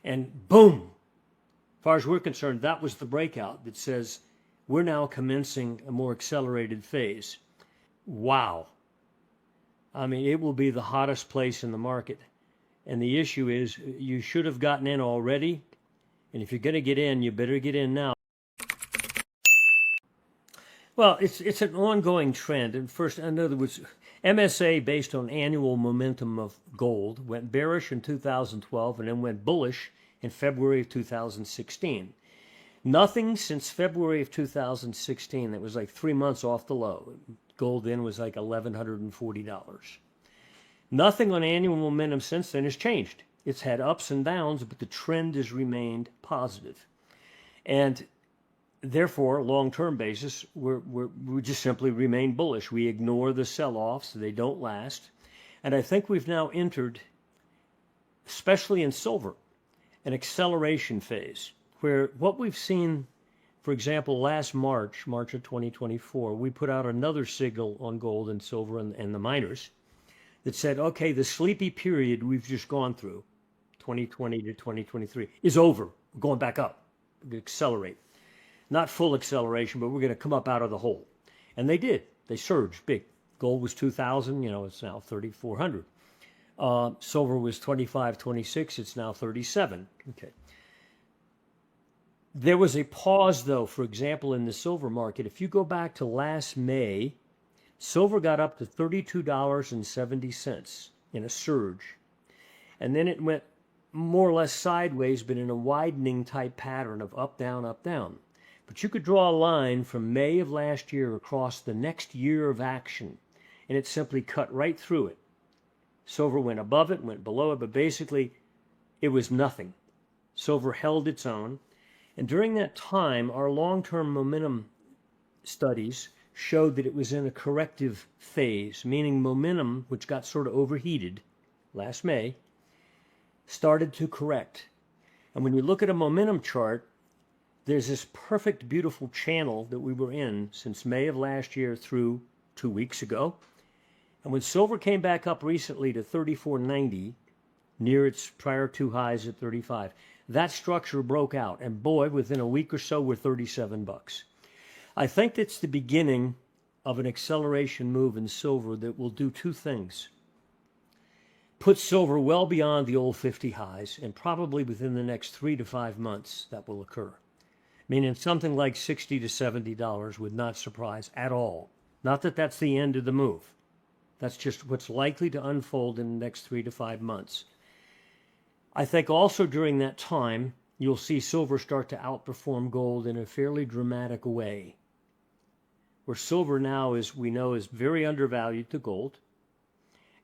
And boom, as far as we're concerned, that was the breakout that says we're now commencing a more accelerated phase. Wow. I mean, it will be the hottest place in the market. And the issue is you should have gotten in already. And if you're going to get in, you better get in now. Well, it's an ongoing trend. And first, in other words, MSA, based on annual momentum of gold, went bearish in 2012 and then went bullish in February of 2016. Nothing since February of 2016, that was like 3 months off the low. Gold then was like $1,140. Nothing on annual momentum since then has changed. It's had ups and downs, but the trend has remained positive. And therefore, long-term basis, we just simply remain bullish. We ignore the sell-offs. They don't last. And I think we've now entered, especially in silver, an acceleration phase where what we've seen, for example, last March of 2024, we put out another signal on gold and silver and the miners that said, okay, the sleepy period we've just gone through, 2020 to 2023, is over. We're going back up. We're going to accelerate. Not full acceleration, but we're going to come up out of the hole. And they did. They surged big. Gold was 2,000, it's now 3,400. Silver was 25, 26, it's now 37. Okay. There was a pause, though, for example, in the silver market. If you go back to last May, silver got up to $32.70 in a surge. And then it went more or less sideways, but in a widening type pattern of up, down, up, down. But you could draw a line from May of last year across the next year of action, and it simply cut right through it. Silver went above it, went below it, but basically it was nothing. Silver held its own. And during that time, our long-term momentum studies showed that it was in a corrective phase, meaning momentum, which got sort of overheated last May, started to correct. And when you look at a momentum chart, there's this perfect, beautiful channel that we were in since May of last year through 2 weeks ago. And when silver came back up recently to 34.90, near its prior two highs at 35, that structure broke out. And boy, within a week or so, we're 37 bucks. I think that's the beginning of an acceleration move in silver that will do two things. Put silver well beyond the old 50 highs, and probably within the next 3 to 5 months that will occur. Meaning something like $60 to $70 would not surprise at all. Not that that's the end of the move. That's just what's likely to unfold in the next 3 to 5 months. I think also during that time, you'll see silver start to outperform gold in a fairly dramatic way. Where silver now, as we know, is very undervalued to gold.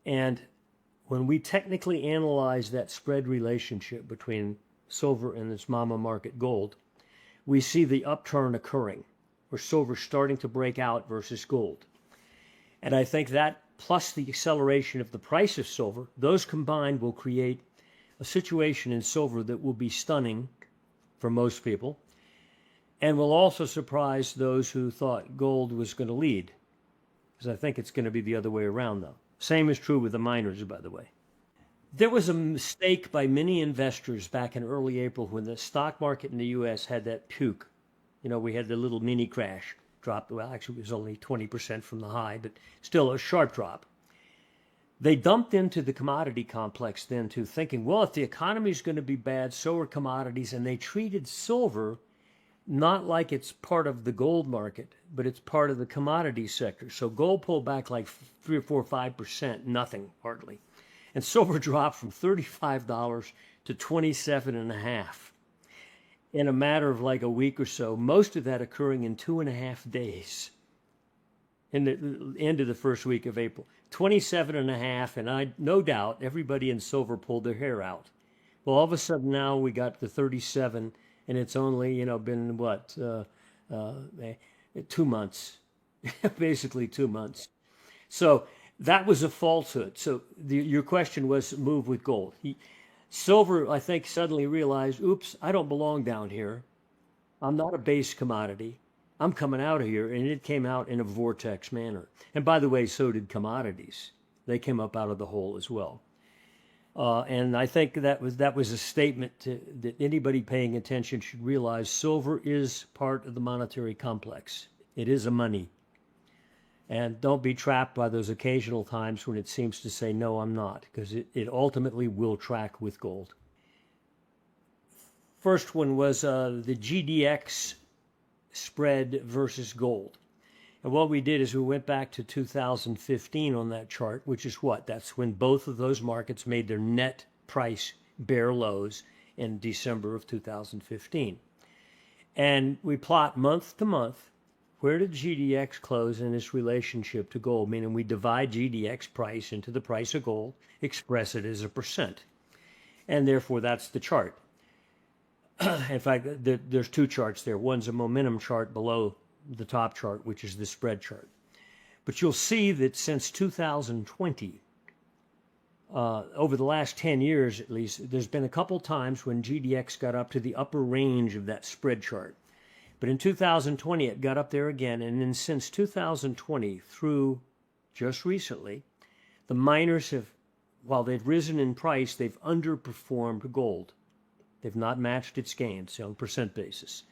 And when we technically analyze that spread relationship between silver and its mama market gold, we see the upturn occurring, where silver's starting to break out versus gold. And I think that, plus the acceleration of the price of silver, those combined will create a situation in silver that will be stunning for most people, and will also surprise those who thought gold was going to lead, because I think it's going to be the other way around, though. Same is true with the miners, by the way. There was a mistake by many investors back in early April when the stock market in the U.S. had that puke. We had the little mini crash drop. Well, actually, it was only 20% from the high, but still a sharp drop. They dumped into the commodity complex then too, thinking, well, if the economy is going to be bad, so are commodities. And they treated silver not like it's part of the gold market, but it's part of the commodity sector. So gold pulled back like 3 or 4 or 5%, nothing hardly. And silver dropped from $35 to $27.50 in a matter of like a week or so, most of that occurring in 2.5 days in the end of the first week of April. 27.50, and I no doubt everybody in silver pulled their hair out. Well, all of a sudden now we got to 37, and it's only been what 2 months, basically 2 months. So that was a falsehood. So your question was move with gold. Silver, I think, suddenly realized, oops, I don't belong down here. I'm not a base commodity. I'm coming out of here, and it came out in a vortex manner. And by the way, so did commodities. They came up out of the hole as well. And I think that was a statement that anybody paying attention should realize. Silver is part of the monetary complex. It is a money. And don't be trapped by those occasional times when it seems to say, no, I'm not, because it ultimately will track with gold. First one was the GDX spread versus gold. And what we did is we went back to 2015 on that chart, which is what? That's when both of those markets made their net price bear lows in December of 2015. And we plot month to month, where did GDX close in its relationship to gold? Meaning we divide GDX price into the price of gold, express it as a percent. And therefore, that's the chart. In fact, there's two charts there. One's a momentum chart below the top chart, which is the spread chart. But you'll see that since 2020, over the last 10 years at least, there's been a couple times when GDX got up to the upper range of that spread chart. But in 2020, it got up there again. And then since 2020 through just recently, the miners have, while they've risen in price, they've underperformed gold. They've not matched its gains on a percent basis.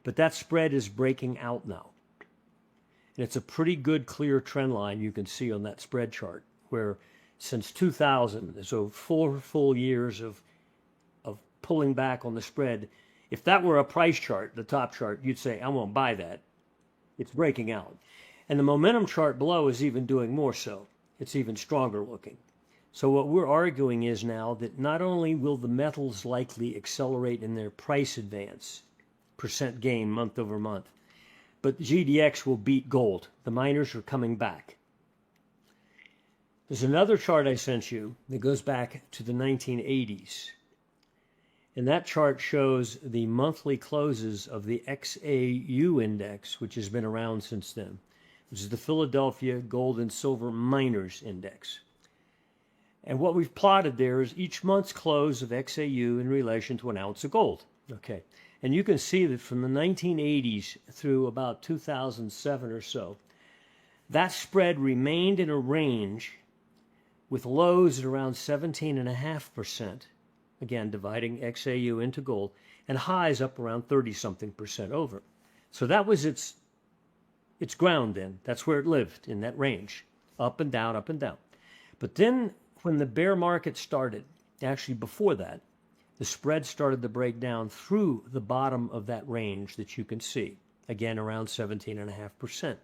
But that spread is breaking out now. And it's a pretty good, clear trend line you can see on that spread chart, where since 2000, so 4 full years of pulling back on the spread, if that were a price chart, the top chart, you'd say, I won't buy that. It's breaking out. And the momentum chart below is even doing more so. It's even stronger looking. So what we're arguing is now that not only will the metals likely accelerate in their price advance, percent gain month over month, but GDX will beat gold. The miners are coming back. There's another chart I sent you that goes back to the 1980s. And that chart shows the monthly closes of the XAU index, which has been around since then, which is the Philadelphia Gold and Silver Miners Index. And what we've plotted there is each month's close of XAU in relation to an ounce of gold. Okay. And you can see that from the 1980s through about 2007 or so, that spread remained in a range with lows at around 17.5%, again, dividing XAU into gold, and highs up around 30-something% over. So that was its ground then. That's where it lived, in that range, up and down, up and down. But then when the bear market started, actually before that, the spread started to break down through the bottom of that range that you can see, again, around 17.5%.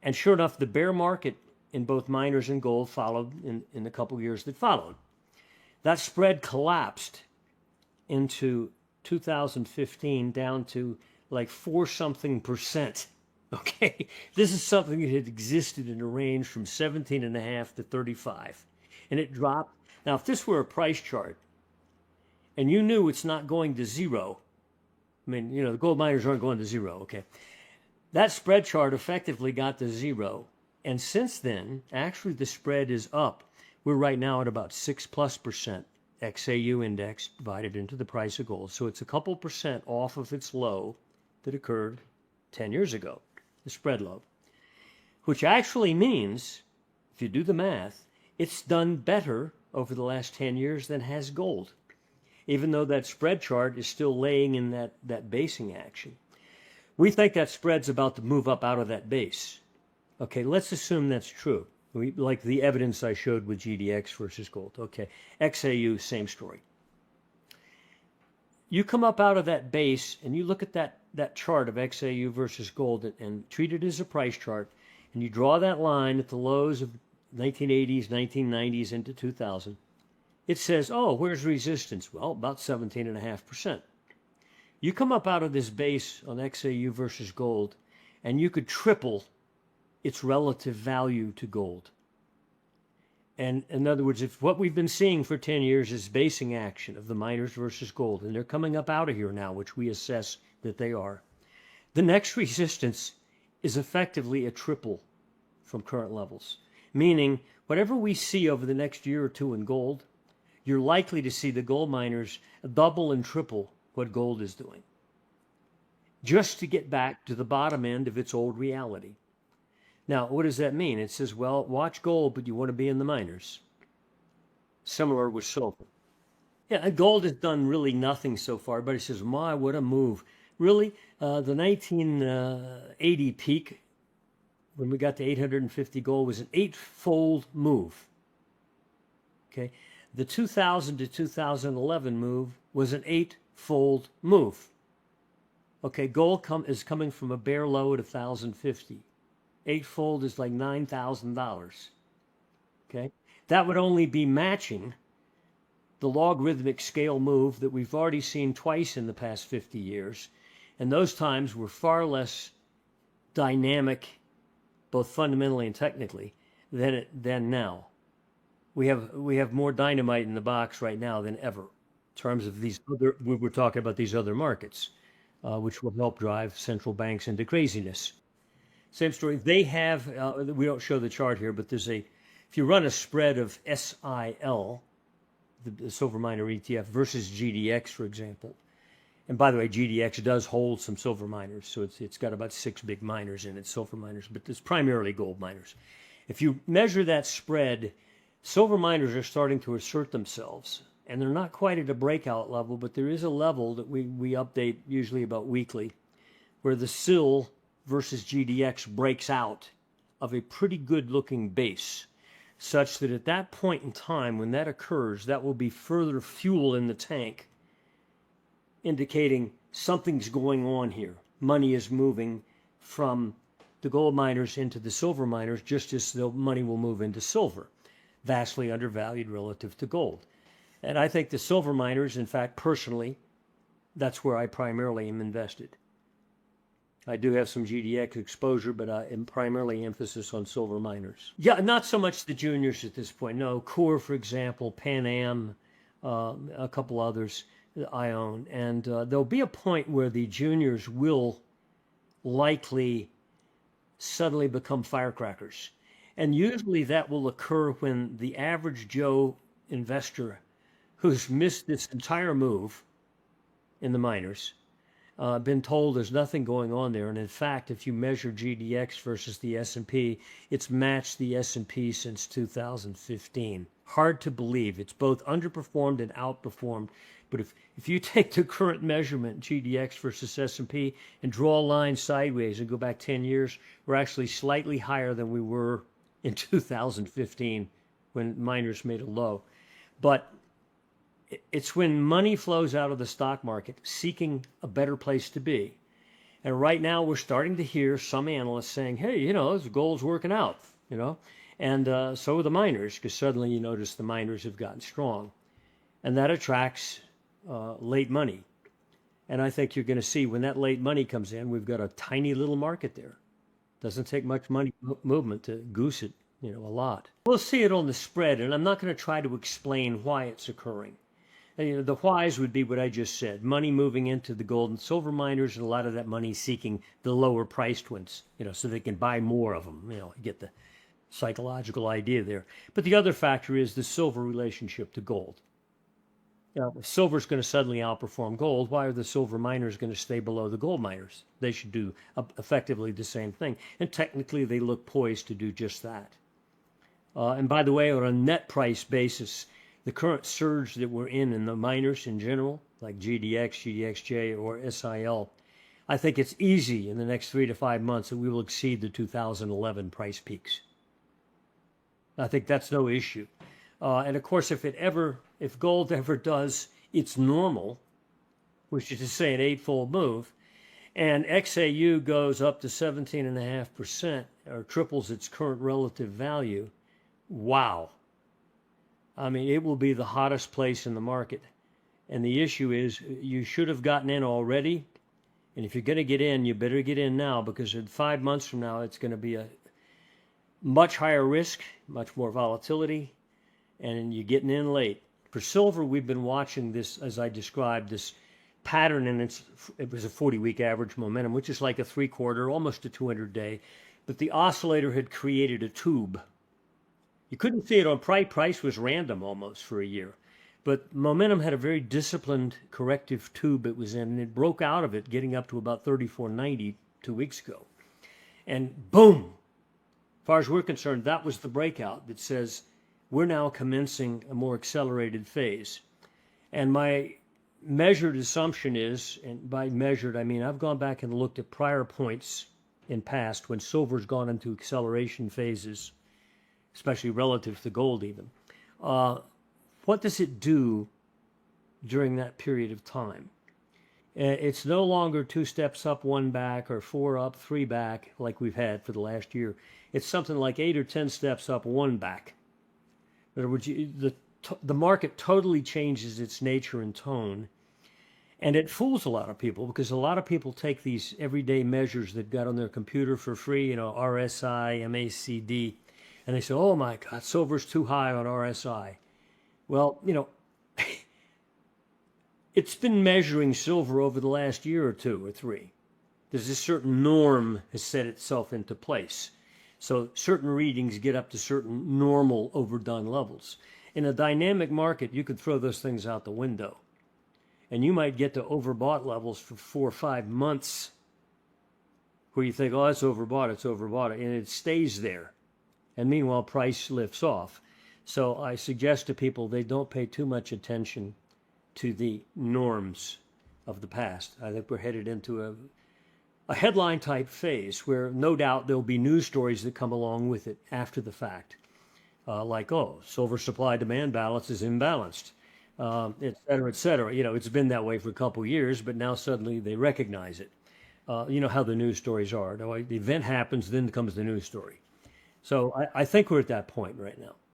And sure enough, the bear market in both miners and gold followed in the couple years that followed. That spread collapsed into 2015 down to like 4-something%. Okay, this is something that had existed in a range from 17.5 to 35, and it dropped. Now, if this were a price chart, and you knew it's not going to zero, I mean, you know, the gold miners aren't going to zero, okay? That spread chart effectively got to zero, and since then, actually the spread is up. We're right now at about 6+% XAU index divided into the price of gold. So it's a couple percent off of its low that occurred 10 years ago, the spread low, which actually means, if you do the math, it's done better over the last 10 years than has gold, even though that spread chart is still laying in that basing action. We think that spread's about to move up out of that base. Okay, let's assume that's true. Like the evidence I showed with GDX versus gold. Okay, XAU, same story. You come up out of that base and you look at that chart of XAU versus gold and treat it as a price chart, and you draw that line at the lows of 1980s, 1990s into 2000. It says, oh, where's resistance? Well, about 17.5%. You come up out of this base on XAU versus gold, and you could triple its relative value to gold. And in other words, if what we've been seeing for 10 years is basing action of the miners versus gold, and they're coming up out of here now, which we assess that they are, the next resistance is effectively a triple from current levels. Meaning, whatever we see over the next year or two in gold, you're likely to see the gold miners double and triple what gold is doing, just to get back to the bottom end of its old reality. Now, what does that mean? It says, well, watch gold, but you want to be in the miners. Similar with silver. Yeah, and gold has done really nothing so far, but it says, my, what a move. Really, the 1980 peak, when we got to 850 gold, was an eightfold move. Okay. The 2000 to 2011 move was an eightfold move. Okay, gold is coming from a bare low at 1,050. Eightfold is like $9,000. Okay, that would only be matching the logarithmic scale move that we've already seen twice in the past 50 years. And those times were far less dynamic, both fundamentally and technically, than now. We have more dynamite in the box right now than ever, in terms of these other. We were talking about these other markets, which will help drive central banks into craziness. Same story. They have. We don't show the chart here, but there's a. If you run a spread of SIL, the silver miner ETF versus GDX, for example. And by the way, GDX does hold some silver miners, so it's got about 6 big miners in it, silver miners, but it's primarily gold miners. If you measure that spread, silver miners are starting to assert themselves, and they're not quite at a breakout level, but there is a level that we update usually about weekly, where the SIL versus GDX breaks out of a pretty good looking base, such that at that point in time, when that occurs, that will be further fuel in the tank, indicating something's going on here. Money is moving from the gold miners into the silver miners, just as the money will move into silver, vastly undervalued relative to gold. And I think the silver miners, in fact, personally, that's where I primarily am invested. I do have some GDX exposure, but I am primarily emphasis on silver miners. Yeah, not so much the juniors at this point. No, Core, for example, Pan Am, a couple others that I own. And there'll be a point where the juniors will likely suddenly become firecrackers. And usually that will occur when the average Joe investor who's missed this entire move in the miners, been told there's nothing going on there. And in fact, if you measure GDX versus the S&P, it's matched the S&P since 2015. Hard to believe. It's both underperformed and outperformed. But if you take the current measurement, GDX versus S&P, and draw a line sideways and go back 10 years, we're actually slightly higher than we were in 2015 when miners made a low. But it's when money flows out of the stock market seeking a better place to be. And right now we're starting to hear some analysts saying, hey, the gold's working out, and so are the miners, because suddenly you notice the miners have gotten strong. And that attracts late money. And I think you're going to see when that late money comes in, we've got a tiny little market there. Doesn't take much money movement to goose it, a lot. We'll see it on the spread, and I'm not going to try to explain why it's occurring. And, the whys would be what I just said. Money moving into the gold and silver miners, and a lot of that money seeking the lower priced ones, so they can buy more of them. You get the psychological idea there. But the other factor is the silver relationship to gold. If silver's going to suddenly outperform gold, why are the silver miners going to stay below the gold miners? They should do effectively the same thing. And technically, they look poised to do just that. And by the way, on a net price basis, the current surge that we're in the miners in general, like GDX, GDXJ, or SIL, I think it's easy in the next 3 to 5 months that we will exceed the 2011 price peaks. I think that's no issue. And of course, if gold ever does its normal, which is to say an eightfold move, and XAU goes up to 17.5% or triples its current relative value, wow. I mean, it will be the hottest place in the market. And the issue is you should have gotten in already. And if you're going to get in, you better get in now, because in 5 months from now, it's going to be a much higher risk, much more volatility, and you're getting in late. For silver, we've been watching this, as I described, this pattern, and it was a 40-week average momentum, which is like a 3/4, almost a 200-day. But the oscillator had created a tube. You couldn't see it on price. Price was random almost for a year. But momentum had a very disciplined corrective tube it was in, and it broke out of it, getting up to about 34.90 2 weeks ago. And boom! As far as we're concerned, that was the breakout that says, we're now commencing a more accelerated phase. And my measured assumption is, and by measured, I mean I've gone back and looked at prior points in past when silver's gone into acceleration phases, especially relative to gold even. What does it do during that period of time? It's no longer 2 steps up, 1 back, or 4 up, 3 back, like we've had for the last year. It's something like 8 or 10 steps up, 1 back. In other words, the market totally changes its nature and tone, and it fools a lot of people because a lot of people take these everyday measures they've got on their computer for free, RSI, MACD, and they say, oh my God, silver's too high on RSI. Well, it's been measuring silver over the last year or 2 or 3. There's this certain norm has set itself into place. So certain readings get up to certain normal overdone levels. In a dynamic market, you could throw those things out the window. And you might get to overbought levels for 4 or 5 months where you think, oh, it's overbought, and it stays there. And meanwhile, price lifts off. So I suggest to people they don't pay too much attention to the norms of the past. I think we're headed into a headline type phase where no doubt there'll be news stories that come along with it after the fact. Like, oh, silver supply demand balance is imbalanced, et cetera, et cetera. It's been that way for a couple years, but now suddenly they recognize it. You know how the news stories are. The event happens, then comes the news story. So I think we're at that point right now.